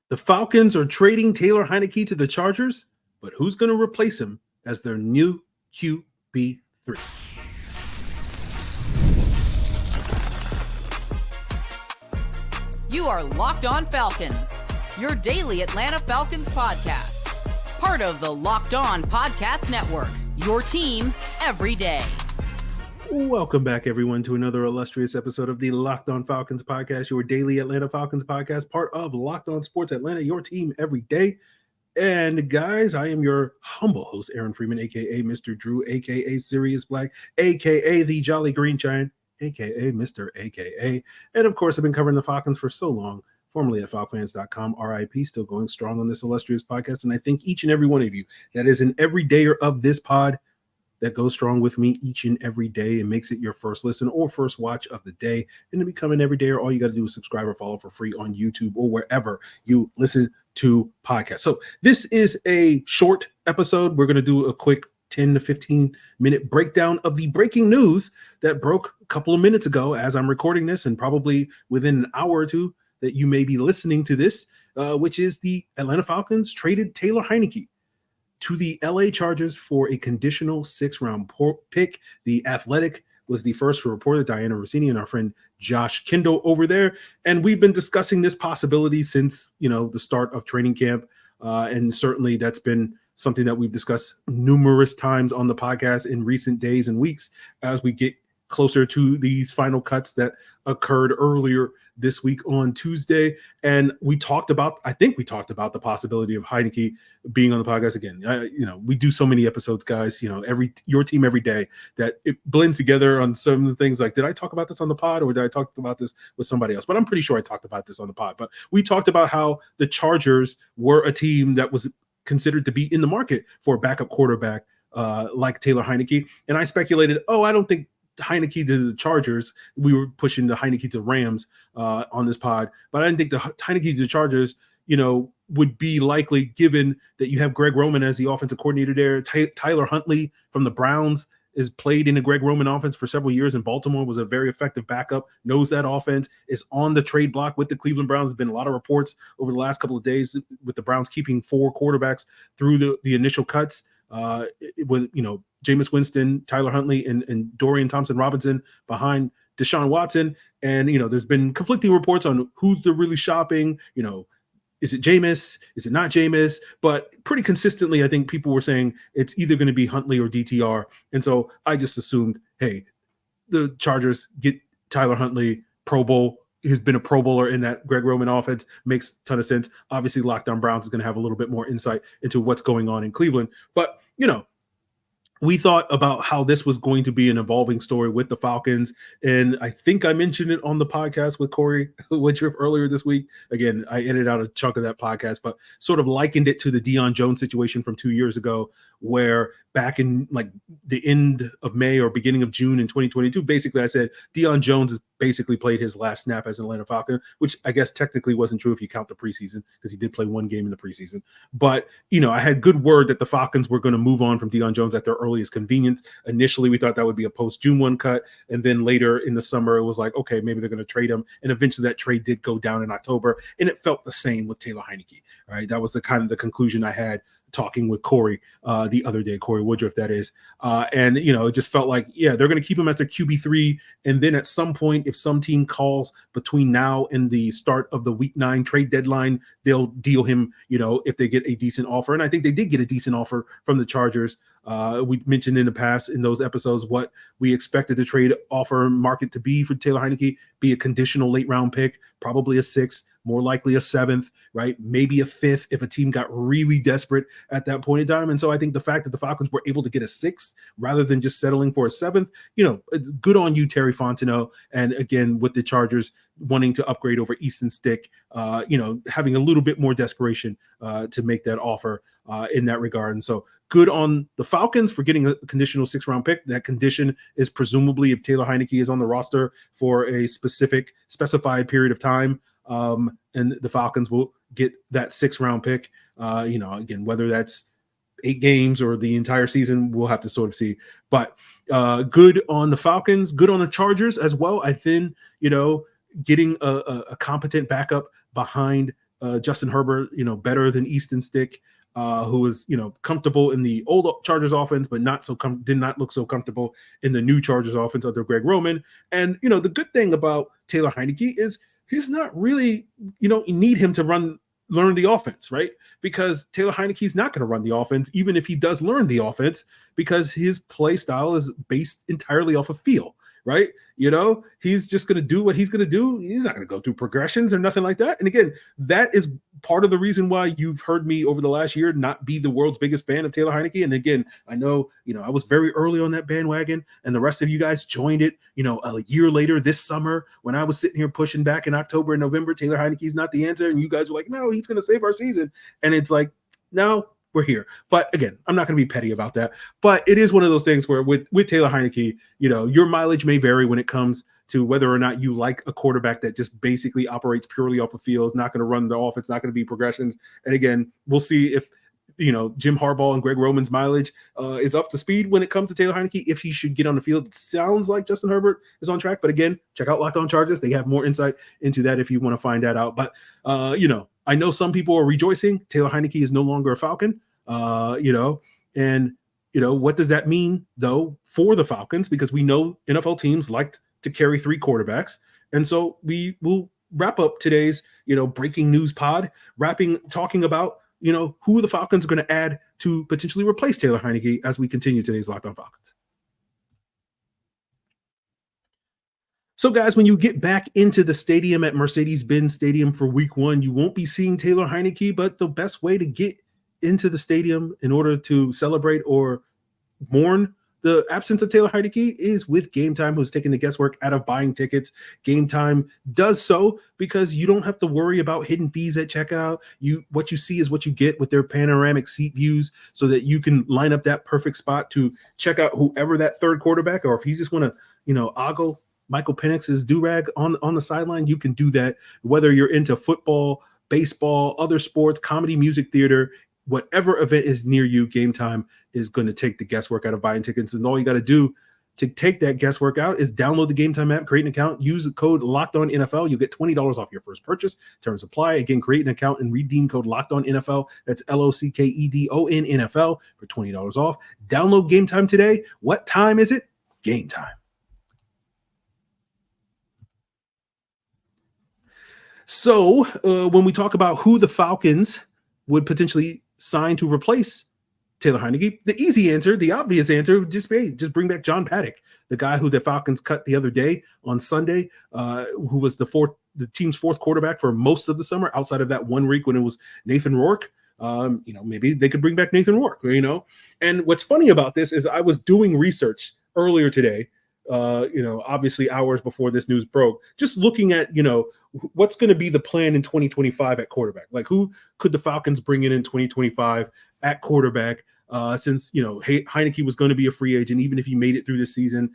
The Falcons are trading Taylor Heinicke to the Chargers, but who's going to replace him as their new QB3? You are Locked On Falcons, your daily Atlanta Falcons podcast. Part of the Locked On Podcast Network, your team every day. Welcome back, everyone, to another illustrious episode of the Locked On Falcons podcast, your daily Atlanta Falcons podcast, part of Locked On Sports Atlanta, your team every day. And guys, I am your humble host, Aaron Freeman, a.k.a. Mr. Drew, a.k.a. Sirius Black, a.k.a. the Jolly Green Giant, a.k.a. Mr. a.k.a. And of course, I've been covering the Falcons for so long, formerly at falcons.com, RIP, still going strong on this illustrious podcast. And I thank each and every one of you that is an everydayer of this pod that goes strong with me each and every day and makes it your first listen or first watch of the day. And to become an everydayer, all you got to do is subscribe or follow for free on YouTube or wherever you listen to podcasts. So this is a short episode. We're going to do a quick 10 to 15 minute breakdown of the breaking news that broke a couple of minutes ago as I'm recording this, and probably within an hour or two that you may be listening to this, which is the Atlanta Falcons traded Taylor Heinicke to the LA Chargers for a conditional 6th-round pick. The Athletic was the first to report it, Diana Rossini and our friend Josh Kindle over there. And we've been discussing this possibility since, the start of training camp. And certainly that's been something that we've discussed numerous times on the podcast in recent days and weeks as we get closer to these final cuts that occurred earlier this week on Tuesday. And I think we talked about the possibility of Heinicke being on the podcast again. We do so many episodes, guys, your team every day, that it blends together on some of the things. Like, did I talk about this on the pod or did I talk about this with somebody else? But I'm pretty sure I talked about this on the pod. But we talked about how the Chargers were a team that was considered to be in the market for a backup quarterback like Taylor Heinicke. And I speculated, I don't think Heinicke to the Chargers. We were pushing the Heinicke to Rams on this pod, but I didn't think the Heinicke to the Chargers, would be likely, given that you have Greg Roman as the offensive coordinator there. Tyler Huntley from the Browns is played in the Greg Roman offense for several years in Baltimore, was a very effective backup, knows that offense, is on the trade block with the Cleveland Browns. There's been a lot of reports over the last couple of days with the Browns keeping 4 quarterbacks through the initial cuts. With Jameis Winston, Tyler Huntley, and Dorian Thompson-Robinson behind Deshaun Watson. And there's been conflicting reports on who's they're really shopping. Is it Jameis? Is it not Jameis? But pretty consistently, I think people were saying it's either going to be Huntley or DTR. And so I just assumed, hey, the Chargers get Tyler Huntley, Pro Bowl. He's been a Pro Bowler in that Greg Roman offense. Makes a ton of sense. Obviously, Locked On Browns is going to have a little bit more insight into what's going on in Cleveland. But, we thought about how this was going to be an evolving story with the Falcons. And I think I mentioned it on the podcast with Corey Woodruff earlier this week. Again, I edited out a chunk of that podcast, but sort of likened it to the Deion Jones situation from 2 years ago, where back in like the end of May or beginning of June in 2022, basically I said Deion Jones has basically played his last snap as an Atlanta Falcon, which I guess technically wasn't true if you count the preseason, because he did play one game in the preseason. But, I had good word that the Falcons were going to move on from Deion Jones at their earliest convenience. Initially, we thought that would be a post-June 1 cut. And then later in the summer, it was like, okay, maybe they're going to trade him. And eventually that trade did go down in October. And it felt the same with Taylor Heinicke. Right? That was the conclusion I had talking with Corey the other day, Corey Woodruff, that is. And, it just felt like, they're going to keep him as their QB3. And then at some point, if some team calls between now and the start of the week 9 trade deadline, they'll deal him, if they get a decent offer. And I think they did get a decent offer from the Chargers. We mentioned in the past in those episodes what we expected the trade offer market to be for Taylor Heinicke, be a conditional late round pick, probably a 6th, more likely a 7th, right? Maybe a 5th if a team got really desperate at that point in time. And so I think the fact that the Falcons were able to get a 6th rather than just settling for a 7th, it's good on you, Terry Fontenot. And again, with the Chargers wanting to upgrade over Easton Stick, having a little bit more desperation to make that offer in that regard. And so good on the Falcons for getting a conditional 6th-round pick. That condition is presumably if Taylor Heinicke is on the roster for a specified period of time. And the Falcons will get that 6th-round pick. Again, whether that's 8 games or the entire season, we'll have to sort of see. But good on the Falcons, good on the Chargers as well. I think, getting a competent backup behind Justin Herbert, better than Easton Stick, who was, comfortable in the old Chargers offense, but did not look so comfortable in the new Chargers offense under Greg Roman. And, the good thing about Taylor Heinicke is he's not really, you need him to learn the offense, right? Because Taylor Heinicke's not going to run the offense, even if he does learn the offense, because his play style is based entirely off of feel, right? He's just going to do what he's going to do. He's not going to go through progressions or nothing like that. And again, that is part of the reason why you've heard me over the last year not be the world's biggest fan of Taylor Heinicke. And again, I know, I was very early on that bandwagon, and the rest of you guys joined it, a year later this summer when I was sitting here pushing back in October and November, Taylor Heinicke's not the answer. And you guys were like, no, he's going to save our season. And it's like, no, we're here. But again, I'm not going to be petty about that. But it is one of those things where with Taylor Heinicke, your mileage may vary when it comes to whether or not you like a quarterback that just basically operates purely off of field, is not going to run the offense, not going to be progressions. And again, we'll see if Jim Harbaugh and Greg Roman's mileage is up to speed when it comes to Taylor Heinicke, if he should get on the field. It sounds like Justin Herbert is on track. But again, check out Locked On Chargers. They have more insight into that if you want to find that out. But, I know some people are rejoicing. Taylor Heinicke is no longer a Falcon, and what does that mean, though, for the Falcons? Because we know NFL teams like to carry 3 quarterbacks. And so we will wrap up today's, breaking news pod, talking about, who the Falcons are going to add to potentially replace Taylor Heinicke as we continue today's Locked On Falcons. So, guys, when you get back into the stadium at Mercedes-Benz Stadium for week 1, you won't be seeing Taylor Heinicke, but the best way to get into the stadium in order to celebrate or mourn the absence of Taylor Heinicke is with Gametime, who's taking the guesswork out of buying tickets. Gametime does so because you don't have to worry about hidden fees at checkout. What you see is what you get with their panoramic seat views, so that you can line up that perfect spot to check out whoever that third quarterback, or if you just want to, ogle Michael Penix's do-rag on the sideline, you can do that. Whether you're into football, baseball, other sports, comedy, music, theater, whatever event is near you, Gametime is going to take the guesswork out of buying tickets. And all you got to do to take that guesswork out is download the Gametime app, create an account, use the code LOCKEDONNFL. You'll get $20 off your first purchase. Terms apply. Again, create an account and redeem code LOCKEDONNFL. That's LOCKEDONNFL for $20 off. Download Gametime today. What time is it? Gametime. So when we talk about who the Falcons would potentially sign to replace Taylor Heinicke, the easy answer, the obvious answer would just bring back John Paddock, the guy who the Falcons cut the other day on Sunday, who was the team's 4th quarterback for most of the summer, outside of that 1 week when it was Nathan Rourke. Maybe they could bring back Nathan Rourke, And what's funny about this is I was doing research earlier today, obviously hours before this news broke, just looking at, what's going to be the plan in 2025 at quarterback. Like, who could the Falcons bring in 2025 at quarterback? Since, Heinicke was going to be a free agent, even if he made it through this season,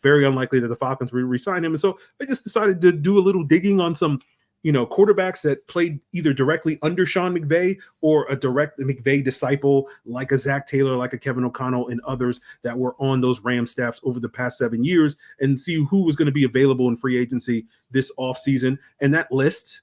very unlikely that the Falcons would re-sign him. And so I just decided to do a little digging on some, quarterbacks that played either directly under Sean McVay or a direct McVay disciple, like a Zach Taylor, like a Kevin O'Connell, and others that were on those Rams staffs over the past 7 years, and see who was going to be available in free agency this offseason. And that list,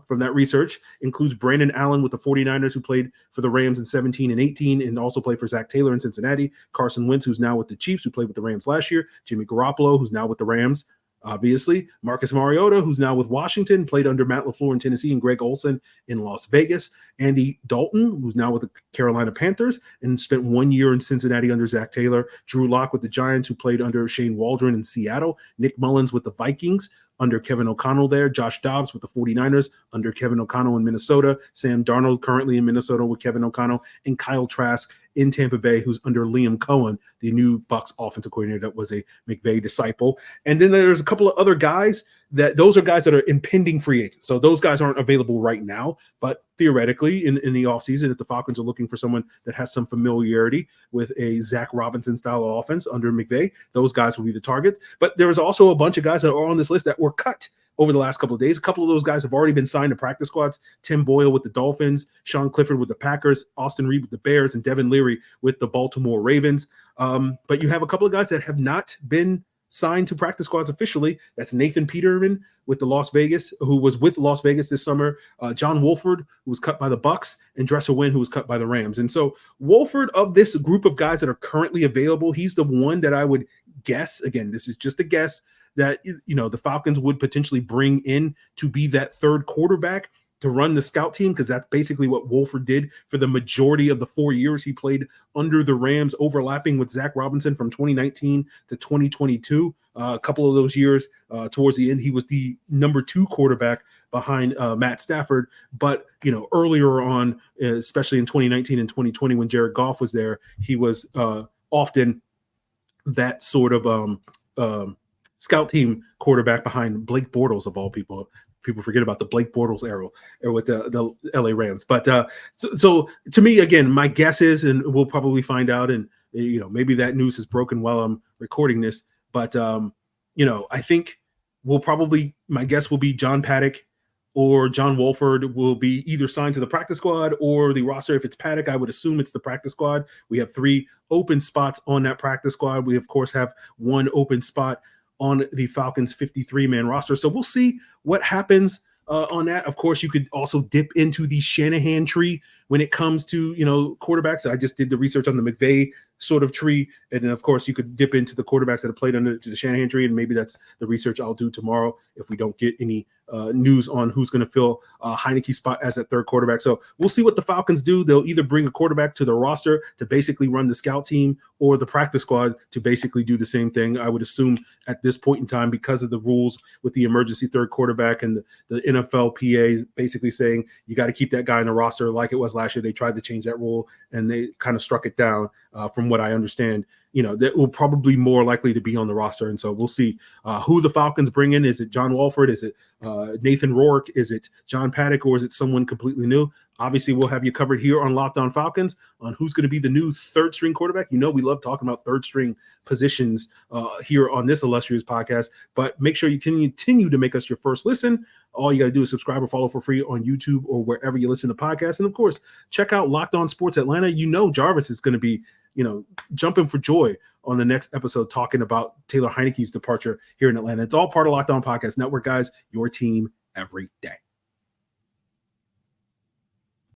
from that research, includes Brandon Allen with the 49ers, who played for the Rams in 17 and 18 and also played for Zach Taylor in Cincinnati. Carson Wentz, who's now with the Chiefs, who played with the Rams last year. Jimmy Garoppolo, who's now with the Rams. Obviously, Marcus Mariota, who's now with Washington, played under Matt LaFleur in Tennessee, and Greg Olsen in Las Vegas. Andy Dalton, who's now with the Carolina Panthers and spent 1 year in Cincinnati under Zach Taylor. Drew Lock with the Giants, who played under Shane Waldron in Seattle. Nick Mullins with the Vikings under Kevin O'Connell there. Josh Dobbs with the 49ers under Kevin O'Connell in Minnesota. Sam Darnold currently in Minnesota with Kevin O'Connell. And Kyle Trask in Tampa Bay, who's under Liam Cohen, the new Bucs offensive coordinator that was a McVay disciple. And then there's a couple of other guys those are guys that are impending free agents. So those guys aren't available right now, but theoretically in the offseason, if the Falcons are looking for someone that has some familiarity with a Zach Robinson style of offense under McVay, those guys will be the targets. But there was also a bunch of guys that are on this list that were cut over the last couple of days. A couple of those guys have already been signed to practice squads. Tim Boyle with the Dolphins, Sean Clifford with the Packers, Austin Reed with the Bears, and Devin Leary with the Baltimore Ravens. But you have a couple of guys that have not been signed to practice squads officially. That's Nathan Peterman with the Las Vegas, who was with Las Vegas this summer. John Wolford, who was cut by the Bucks, and Dresser Wynn, who was cut by the Rams. And so Wolford, of this group of guys that are currently available, he's the one that I would guess, again, this is just a guess, that the Falcons would potentially bring in to be that third quarterback to run the scout team, because that's basically what Wolford did for the majority of the 4 years he played under the Rams, overlapping with Zach Robinson from 2019 to 2022. A couple of those years towards the end, he was the number 2 quarterback behind Matt Stafford. But, earlier on, especially in 2019 and 2020, when Jared Goff was there, he was often that sort of scout team quarterback behind Blake Bortles, of all people. People forget about the Blake Bortles era with the LA Rams. But so to me, again, my guess is, and we'll probably find out, and maybe that news is broken while I'm recording this, but I think my guess will be John Paddock or John Wolford will be either signed to the practice squad or the roster. If it's Paddock, I would assume it's the practice squad. We have 3 open spots on that practice squad. We, of course, have 1 open spot on the Falcons 53-man roster. So we'll see what happens on that. Of course, you could also dip into the Shanahan tree when it comes to, quarterbacks. I just did the research on the McVay sort of tree. And then, of course, you could dip into the quarterbacks that have played under the Shanahan tree. And maybe that's the research I'll do tomorrow if we don't get any news on who's going to fill Heinicke's spot as that third quarterback. So we'll see what the Falcons do. They'll either bring a quarterback to the roster to basically run the scout team, or the practice squad to basically do the same thing. I would assume at this point in time, because of the rules with the emergency third quarterback and the NFLPA basically saying you got to keep that guy in the roster like it was last year. They tried to change that rule and they kind of struck it down. From what I understand, that will probably more likely to be on the roster. And so we'll see who the Falcons bring in. Is it John Wolford? Is it Nathan Rourke? Is it John Paddock? Or is it someone completely new? Obviously, we'll have you covered here on Locked On Falcons on who's going to be the new third string quarterback. We love talking about third string positions here on this illustrious podcast, but make sure you continue to make us your first listen. All you got to do is subscribe or follow for free on YouTube or wherever you listen to podcasts. And of course, check out Locked On Sports Atlanta. Jarvis is going to be, jumping for joy on the next episode talking about Taylor Heinicke's departure here in Atlanta. It's all part of Locked On Podcast Network, guys, your team every day.